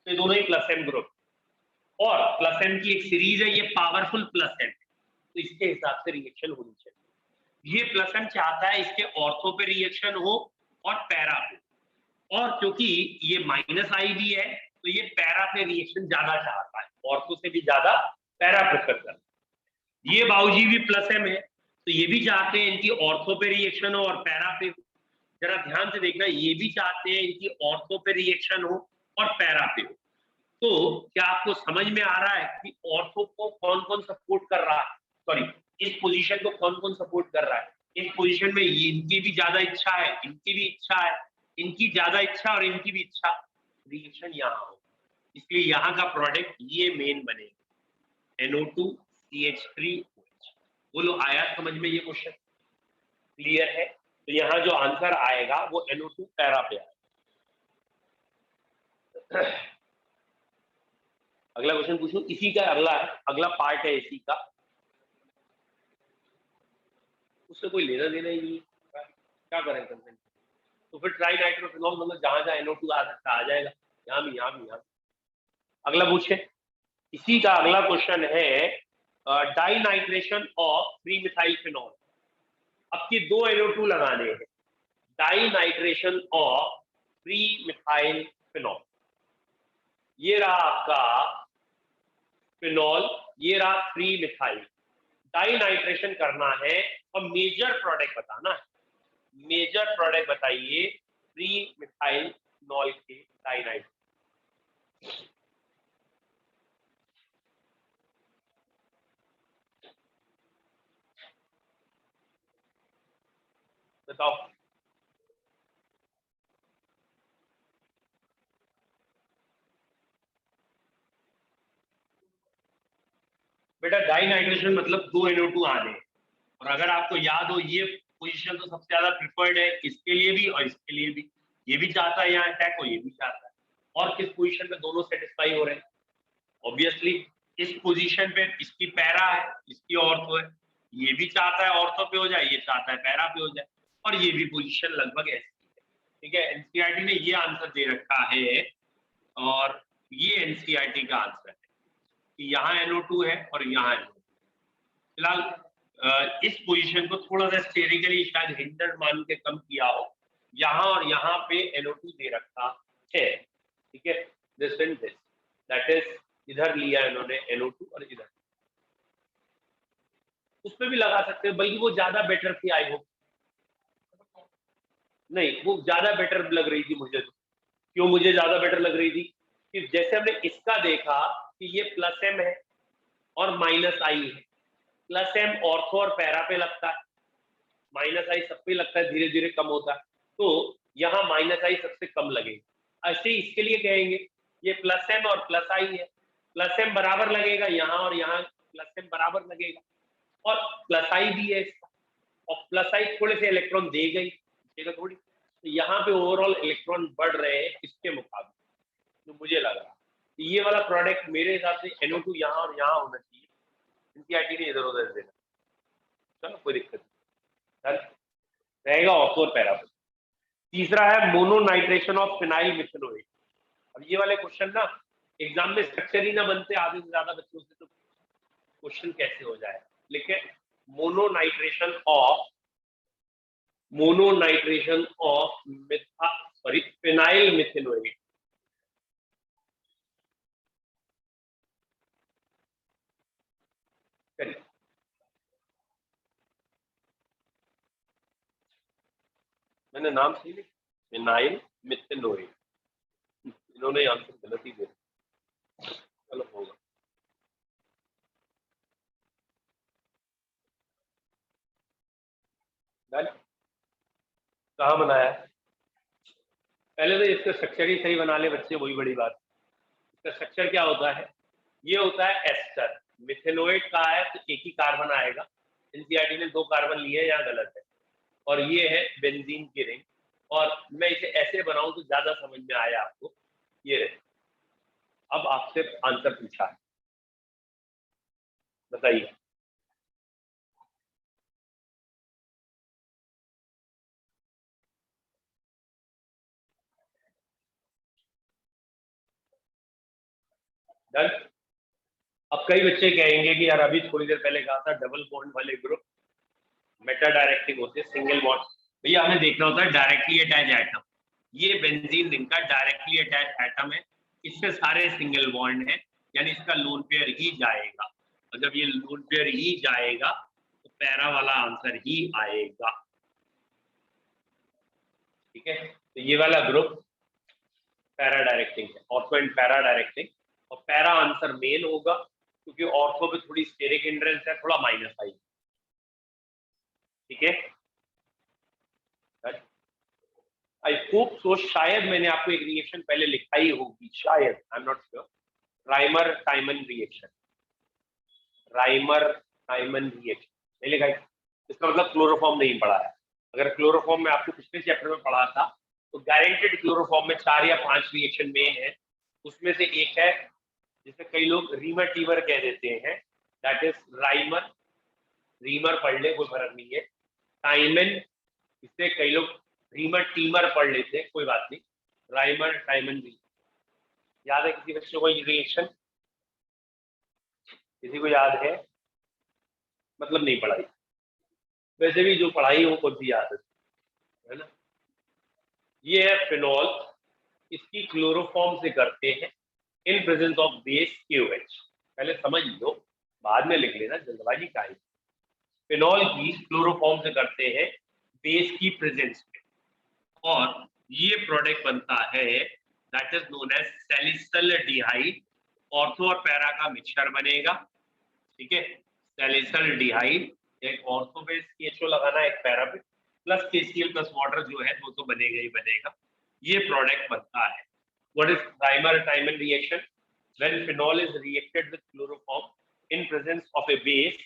तो ये दोनों ही प्लस एम ग्रुप, और प्लस एम की एक सीरीज है, ये पावरफुल प्लस एम, तो इसके हिसाब से रिएक्शन होनी चाहिए। ये प्लस एम चाहता है इसके ऑर्थो पे रिएक्शन हो और पैरा पे, और क्योंकि ये माइनस आई भी है तो ये पैरा पे रिएक्शन ज्यादा चाहता है, ऑर्थो से भी ज्यादा पैरा प्रेफर करता है। ये बाबूजी भी प्लस एम है तो ये भी चाहते हैं इनकी ऑर्थो पे रिएक्शन हो और पैरा पे हो। जरा ध्यान से देखना, ये भी चाहते हैं इनकी ऑर्थो पे रिएक्शन हो और पैरा पे हो। तो क्या आपको समझ में आ रहा है कि ऑर्थो को कौन कौन सपोर्ट कर रहा है, सॉरी इस पोजीशन को कौन कौन सपोर्ट कर रहा है, इस पोजीशन में इनकी भी ज्यादा इच्छा है, इनकी भी इच्छा है, इनकी ज्यादा इच्छा और इनकी भी इच्छा, रिएक्शन यहाँ हो, इसलिए यहाँ का प्रोडक्ट ये मेन बनेगा NO2CH3OH। बोलो आया समझ में ये क्वेश्चन? क्लियर है? तो यहाँ जो आंसर आएगा वो NO2 पैरा पे आएगा। अगला क्वेश्चन पूछूं, इसी का अगला पार्ट है इसी का, उससे कोई लेना देना ही नहीं, क्या करें कंसेंट? तो फिर ट्राई नाइट्रोफिनॉल मतलब जहां जहां NO2 आ सकता आ जाएगा, यहाँ भी यहाँ भी यहाँ। अगला पूछे, इसी का अगला क्वेश्चन है di nitration of three methyl phenol. अब की 2 NO2 लगाने हैं, di nitration of three methyl phenol. ये रहा आपका फिनॉल, ये रहा फ्री मिथाइल, डाई नाइट्रेशन करना है और मेजर प्रोडक्ट बताना है। मेजर प्रोडक्ट बताइए फ्री मिथाइल फिनॉल के डाई नाइट्रेशन। बताओ। बेटा डाई नाइट्रेशन मतलब 2 NO2 आने हैं, और अगर आपको याद हो ये पोजीशन तो सबसे ज्यादा प्रिफर्ड है इसके लिए भी और इसके लिए भी, ये भी चाहता है यहाँ अटैक हो, ये भी चाहता है, और किस पोजीशन में दोनों सेटिस्फाई हो रहे हैं? ऑब्वियसली इस पोजीशन पे इसकी पैरा है, इसकी ऑर्थो है, ये भी चाहता है ऑर्थो पे हो जाए, ये चाहता है पैरा पे हो जाए, और ये भी पोजीशन लगभग ऐसी है। ठीक है, एनसीईआरटी ने ये आंसर दे रखा है, और ये एनसीईआरटी का आंसर है कि यहाँ NO2 है और यहाँ NO2। फिलहाल इस पोजीशन को थोड़ा सा स्टेरिकली शायद हिंडर मान के कम किया हो, यहाँ और यहाँ पे NO2 दे रखा है। ठीक है, this and this, that is इधर लिया इन्होंने NO2 और इधर, उसमें भी लगा सकते हैं, बल्कि वो ज्यादा बेटर थी आई होप। नहीं, वो ज्यादा बेटर लग रही थी मुझे तो। क्यों मुझे ज्यादा बेटर लग रही थी? कि जैसे हमने इसका देखा कि ये प्लस M है और माइनस I है, प्लस M ऑर्थो और पैरा पे लगता है, माइनस I सब पे लगता है, धीरे धीरे कम होता है, तो यहाँ माइनस I सबसे कम लगेगा। ऐसे ही इसके लिए कहेंगे, ये प्लस M और प्लस I है, प्लस M बराबर लगेगा यहाँ और यहाँ प्लस M बराबर लगेगा, और प्लस I भी है इसका, और प्लस I थोड़े से इलेक्ट्रॉन देगा ही, देगा थोड़ी, तो यहाँ पे ओवरऑल इलेक्ट्रॉन बढ़ रहे हैं इसके मुकाबले। तो मुझे लग रहा ये वाला प्रोडक्ट मेरे हिसाब से NO2 यहाँ और यहाँ होना चाहिए, एनसीईआरटी ने इधर उधर देना। चलो कोई दिक्कत नहीं, रहेगा ऑर्थो और पैरा। तीसरा है मोनोनाइट्रेशन ऑफ फिनाइल मिथेनोएट। अब ये वाले क्वेश्चन ना एग्जाम में स्ट्रक्चर ही ना बनते आधे से ज्यादा बच्चों से, तो क्वेश्चन कैसे हो जाए? लेकिन मोनोनाइट्रेशन ऑफ फिनाइल मिथेनोएट। मैंने नाम सही लिखा, फिनाइल मिथेनोएट, इन्होंने आंसर गलत ही दिया, चलो होगा। कहाँ बनाया? पहले तो इसका स्ट्रक्चर ही सही बना ले बच्चे, वही बड़ी बात। इसका स्ट्रक्चर क्या होता है? ये होता है एस्टर, मिथेनोएट का है तो एक ही कार्बन आएगा, एनसीईआरटी ने 2 कार्बन लिए, यहाँ गलत है, और ये है बेंजीन की रिंग, और मैं इसे ऐसे बनाऊं तो ज्यादा समझ में आया आपको। ये रहे, अब आपसे आंसर पूछा है, बताइए। डन। अब कई बच्चे कहेंगे कि यार अभी थोड़ी देर पहले कहा था डबल बॉन्ड वाले ग्रुप मेटा डायरेक्टिंग होते हैं, सिंगल बॉन्ड। भैया हमें देखना होता है डायरेक्टली अटैच एटम, ये बेंजीन रिंग का डायरेक्टली अटैच एटम है, इससे सारे सिंगल बॉन्ड है, यानी इसका लोन पेयर ही जाएगा, और जब ये लोन पेयर ही जाएगा तो पैरा वाला आंसर ही आएगा। ठीक है, तो ये वाला ग्रुप पैरा डायरेक्टिंग है, ऑर्थो एंड पैरा डायरेक्टिंग, और पैरा आंसर मेन होगा क्योंकि ऑर्थो पे थोड़ी स्टेरिक हिंड्रेंस है, थोड़ा माइनस आई, ठीक है, आई होप सो। शायद मैंने आपको एक रिएक्शन पहले लिखाई होगी, शायद, I am not sure. Rymer Tiemann reaction, Rymer Tiemann reaction नहीं लिखा है, इसका मतलब क्लोरोफॉर्म नहीं पढ़ा है। अगर क्लोरोफॉर्म में आपको पिछले चैप्टर में पढ़ा था तो गारंटेड क्लोरोफॉर्म में 4 या 5 रिएक्शन में है। उसमें से एक है जिसे कई लोग रीमर टीमर कह देते हैं, दैट इज राइमर। रीमर पढ़ ले, कोई फर्क नहीं है। टाइमन, इससे कई लोग रीमर टीमर पढ़ लेते हैं, कोई बात नहीं। राइमर टाइमन भी याद है किसी बच्चों को ये रिएक्शन? किसी को याद है? मतलब नहीं पढ़ाई, वैसे भी जो पढ़ाई हो कौन सी याद है ना। ये है फिनॉल, इसकी क्लोरोफॉर्म से करते हैं इन प्रेजेंस ऑफ बेस KOH। पहले समझ लो, बाद में लिख लेना, जल्दबाजी का है। फिनॉल की क्लोरोफॉर्म से करते हैं बेस की प्रेजेंस में, और ये प्रोडक्ट बनता है that is known as salicylaldehyde. Ortho और पैरा का मिक्सचर बनेगा, ठीक है। सैलिसल्डिहाइड, एक ऑर्थो पे CHO लगाना, एक पैरा पे, प्लस KCl प्लस वाटर जो है वो तो बनेगा ही बनेगा। ये प्रोडक्ट बनता है। What is Reimer Tiemann reaction? When phenol is reacted with chloroform in presence of a base,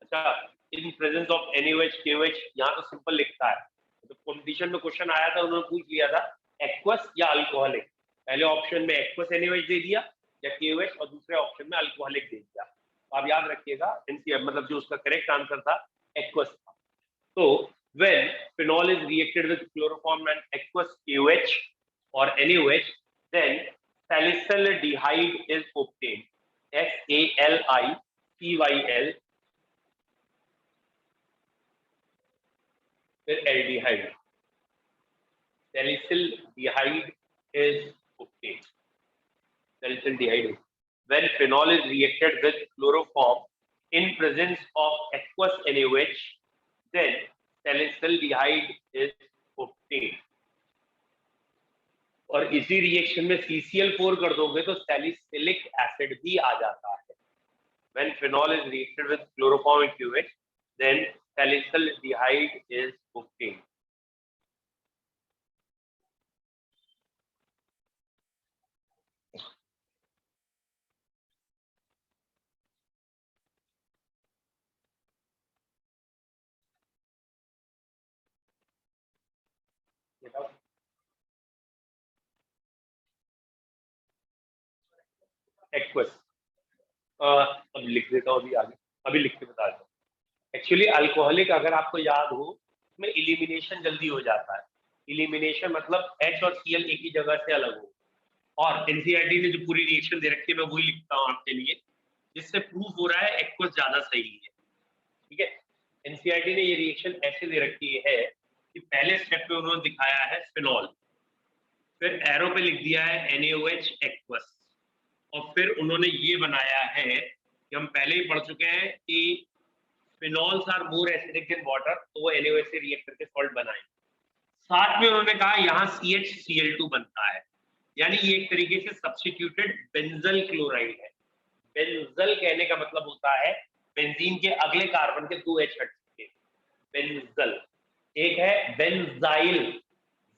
अच्छा, in presence of NaOH KOH। यहाँ तो सिंपल लिखता है, तो कंपटीशन में क्वेश्चन आया था, उन्होंने पूछ लिया था एक्वस या अल्कोहलिक। पहले ऑप्शन में एक्वस NaOH दे दिया या KOH, और दूसरे ऑप्शन में अल्कोहलिक दे दिया। तो आप याद रखिएगा, NCF मतलब जो उसका करेक्ट आंसर था एक्वस था। तो when phenol is reacted with chloroform and aqueous KOH or NaOH, then salicylaldehyde is obtained, SALICYL, फिर aldehyde, salicylaldehyde is obtained, salicylaldehyde. When phenol is reacted with chloroform in presence of aqueous NaOH, then salicylaldehyde is obtained. और इसी reaction में CCl4 कर दोगे तो salicylic acid भी आ जाता है। When phenol is reacted with chloroform and KOH, then salicylaldehyde is obtained. Aqueous, अब लिख देता हूँ, अभी आगे, अभी लिख के बता देता हूँ। एक्चुअली अल्कोहलिक अगर आपको याद हो, उसमें इलिमिनेशन जल्दी हो जाता है। इलिमिनेशन मतलब H और Cl एक ही जगह से अलग हो। और NCERT ने जो पूरी रिएक्शन दे रखी है मैं वही लिखता हूँ आपके लिए, जिससे प्रूफ हो रहा है एक्वस ज्यादा सही है, ठीक है। NCERT ने ये रिएक्शन ऐसे दे रखी है कि पहले स्टेप पे उन्होंने दिखाया है फिनॉल, फिर एरो पे लिख दिया है NaOH एक्वस, और फिर उन्होंने ये बनाया है कि हम पहले ही पढ़ चुके हैं कि phenols are more acidic than water, तो वो NaOH से रिएक्ट करके सॉल्ट बनाए। साथ में उन्होंने कहा यहाँ CHCl2 बनता है, यानी ये एक तरीके से सब्स्टिट्यूटेड बेंजल क्लोराइड है। बेंजल कहने का मतलब होता है बेंजीन के अगले कार्बन के 2 H हट चुके, बेंजल। एक है बेंजाइल,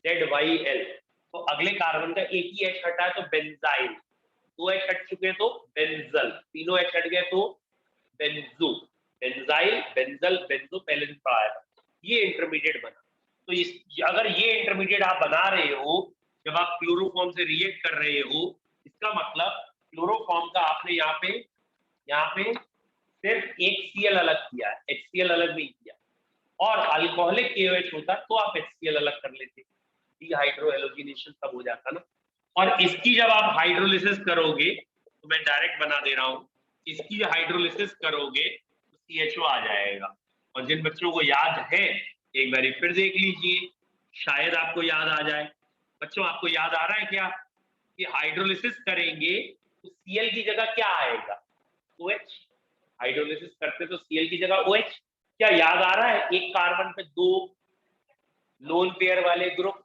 ZYL, तो अगले कार्बन का एक ही H हटा है तो बेंजाइल, 2 H हट चुके तो बेंजल, तीनों H हट गए तो बेंजो। बेंजाइल, बेंजल, बेंजो पहले दिन पढ़ाया था। ये इंटरमीडिएट बना। तो अगर ये इंटरमीडिएट आप बना रहे हो जब आप क्लोरोफॉर्म से रिएक्ट कर रहे हो, इसका मतलब क्लोरोफॉर्म का आपने यहाँ पे सिर्फ एक Cl अलग किया है, HCl अलग नहीं किया। और अल्कोहलिक KOH होता तो आप HCl अलग कर लेते, डिहाइड्रोहेलोजिनेशन तब हो जाता ना। और इसकी जब आप हाइड्रोलिसिस करोगे, तो मैं डायरेक्ट बना दे रहा हूँ, इसकी हाइड्रोलिसिस करोगे तो CHO आ जाएगा। और जिन बच्चों को याद है एक बार फिर देख लीजिए, शायद आपको याद आ जाए। बच्चों आपको याद आ रहा है क्या कि हाइड्रोलिसिस करेंगे तो Cl की जगह क्या आएगा? OH। हाइड्रोलिसिस करते तो Cl की जगह OH। क्या याद आ रहा है? एक कार्बन पे 2 लोन पेयर वाले ग्रुप,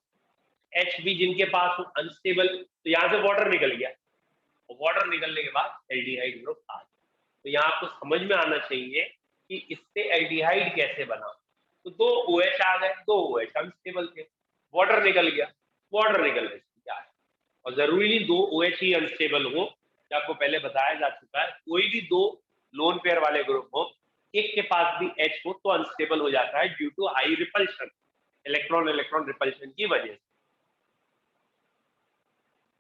H भी जिनके पास अनस्टेबल, तो यहां से वाटर निकल गया, और वाटर निकलने के बाद एल्डिहाइड ग्रुप आ गया। तो यहाँ आपको समझ में आना चाहिए कि इससे एल्डिहाइड कैसे बना। तो 2 OH आ गए, 2 OH अनस्टेबल थे, वाटर निकल गया, वाटर निकलने से क्या है। और जरूरी नहीं 2 OH ही अनस्टेबल हो, आपको पहले बताया जा चुका है, कोई भी 2 लोन पेयर वाले ग्रुप हो, एक के पास भी H हो तो अनस्टेबल हो जाता है due to high repulsion, electron electron repulsion की वजह से।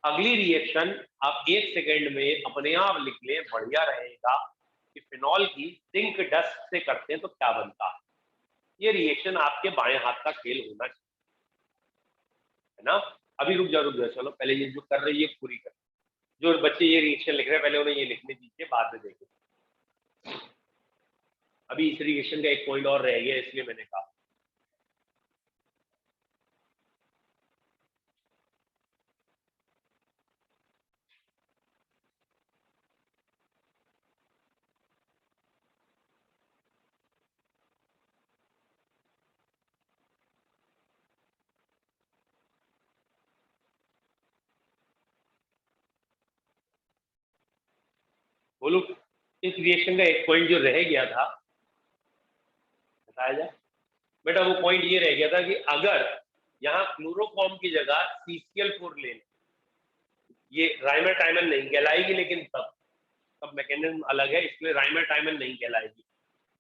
अगली रिएक्शन आप 1 सेकेंड में अपने आप लिख लें, बढ़िया रहेगा कि फिनॉल की जिंक डस्ट से करते हैं तो क्या बनता है। ये रिएक्शन आपके बाएं हाथ का खेल होना चाहिए, है ना। अभी रुक जा, चलो पहले ये जो कर रही है पूरी कर, जो बच्चे ये रिएक्शन लिख रहे हैं पहले उन्हें ये लिखने दीजिए, बाद में देखें। अभी इस रिएक्शन का एक पॉइंट और रह गया, इसलिए मैंने कहा। बोलो, इस रिएक्शन का एक पॉइंट जो रह गया था बताया जाए। बेटा वो पॉइंट ये रह गया था कि अगर यहाँ क्लोरोफॉर्म की जगह CCl4 लें, ये राइमर टाइमन नहीं कहलाएगी, लेकिन तब मैकेनिज्म अलग है, इसलिए राइमर टाइमन नहीं कहलाएगी।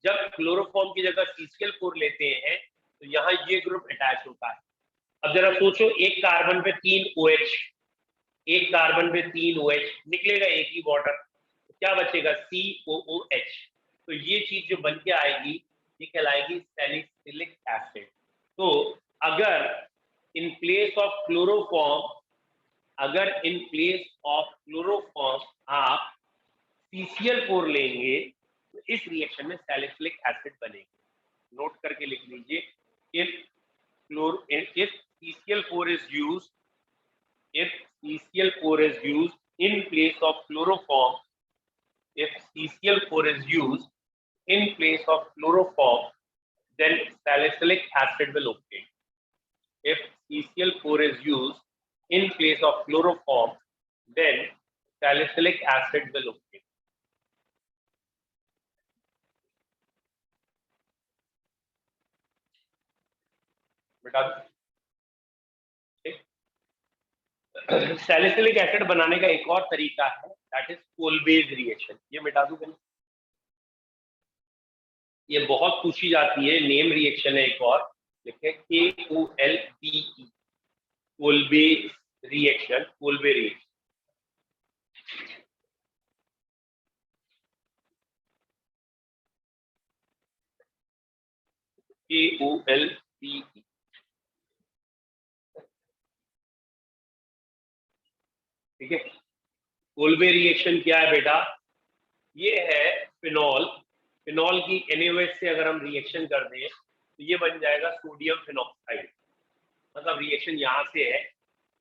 जब क्लोरोफॉर्म की जगह CCl4 लेते हैं तो यहाँ ये ग्रुप अटैच होता है। अब जरा सोचो, एक कार्बन पे 3 OH, एक कार्बन पे 3 OH, निकलेगा एक ही वाटर, तो क्या बचेगा COOH। तो ये चीज जो बन के आएगी ये कहलाएगी सैलिसिलिक एसिड। तो अगर इन प्लेस ऑफ क्लोरोफॉर्म, अगर इन प्लेस ऑफ क्लोरोफॉर्म आप CCl4 लेंगे तो इस रिएक्शन में सैलिसिलिक एसिड बनेगी। नोट करके लिख लीजिए, if CCl4 is used, if CCl4 is used in place of chloroform, if CCl4 is used in place of chloroform, then salicylic acid will obtain. If CCl4 is used in place of chloroform, then salicylic acid will obtain. बेटा salicylic acid बनाने का एक और तरीका है, that is कोलबेज reaction. ये मिटा दूं पहले, ये बहुत पूछी जाती है, नेम रिएक्शन है एक और, लिखे KOLBE, कोलबेज reaction, Kolbe reaction. KOLBE, ठीक है। कोलबे रिएक्शन क्या है बेटा, ये है फिनॉल, फिनॉल की NaOH से अगर हम रिएक्शन कर दें तो ये बन जाएगा सोडियम फिनॉक्साइड। मतलब रिएक्शन यहाँ से है,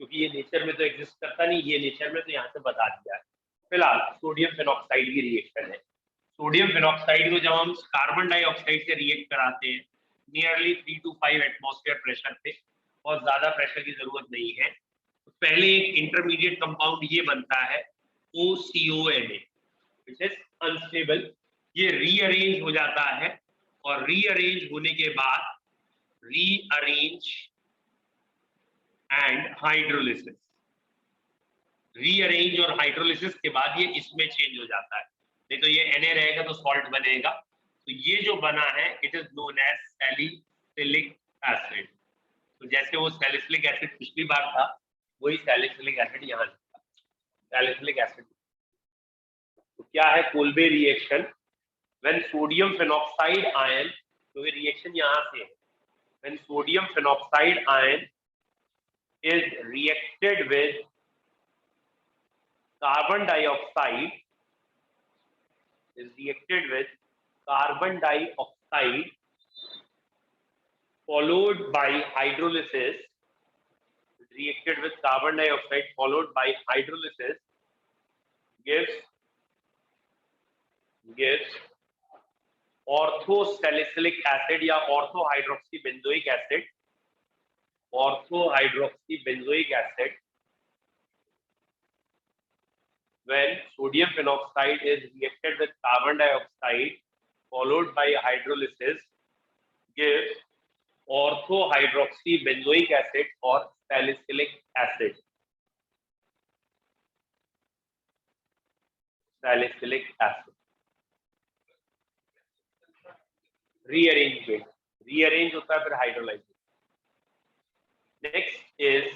क्योंकि ये नेचर में तो एग्जिस्ट करता नहीं, ये नेचर में तो यहाँ से बता दिया है। फिलहाल सोडियम फिनॉक्साइड की रिएक्शन है। सोडियम फिनॉक्साइड को जब हम कार्बन डाइऑक्साइड से रिएक्ट कराते हैं नियरली 3 to 5 एटमॉस्फेयर प्रेशर पे, बहुत ज्यादा प्रेशर की जरूरत नहीं है, तो पहले एक इंटरमीडिएट कंपाउंड ये बनता है OCONA, विच इज अनस्टेबल। ये रीअरेंज हो जाता है और रीअरेंज होने के बाद रीअरेंज एंड हाइड्रोलिसिस, रीअरेंज और हाइड्रोलिसिस के बाद ये इसमें चेंज हो जाता है, नहीं तो ये Na रहेगा तो सॉल्ट बनेगा। तो ये जो बना है it is known as salicylic acid. तो जैसे वो सैलिसिलिक एसिड पिछली बार था, वही सैलिसिलिक एसिड यहाँ था, सैलिसिलिक एसिड। तो क्या है Kolbe reaction, when sodium phenoxide ion, तो ये रिएक्शन यहाँ से है, when sodium phenoxide ion is reacted with carbon dioxide, is reacted with carbon dioxide followed by hydrolysis, reacted with carbon dioxide followed by hydrolysis gives orthosalicylic acid या orthohydroxybenzoic acid, orthohydroxybenzoic acid, when sodium phenoxide is reacted with carbon dioxide followed by hydrolysis gives ortho hydroxy benzoic acid और salicylic acid. Salicylic acid rearrange होता है, फिर hydrolyse. Next is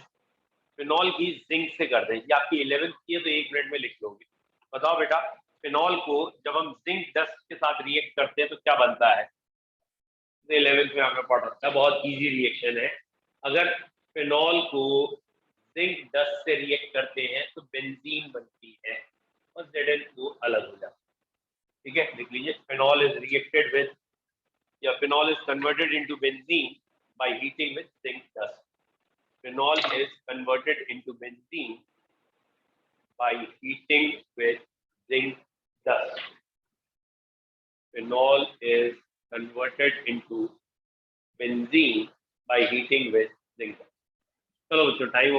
phenol की zinc से कर दें। ये आपकी 11th की है तो 1 मिनट में लिख लोगे। बताओ बेटा, फिनॉल को जब हम जिंक डस्ट के साथ रिएक्ट करते हैं तो क्या बनता है? 11th में आपने पढ़ रखा है, बहुत इजी रिएक्शन है। अगर फिनॉल को जिंक डस्ट से रिएक्ट करते हैं तो बेंजीन बनती है और ZN2 अलग हो जाता है। ठीक है, लिख लीजिए। फिनॉल इज रिएक्टेड विद या phenol is converted into benzene by heating with zinc dust. Phenol is converted into benzene by heating with zinc dust. Phenol is converted into benzene by heating with zinc dust. चलो बच्चों, time हो गया।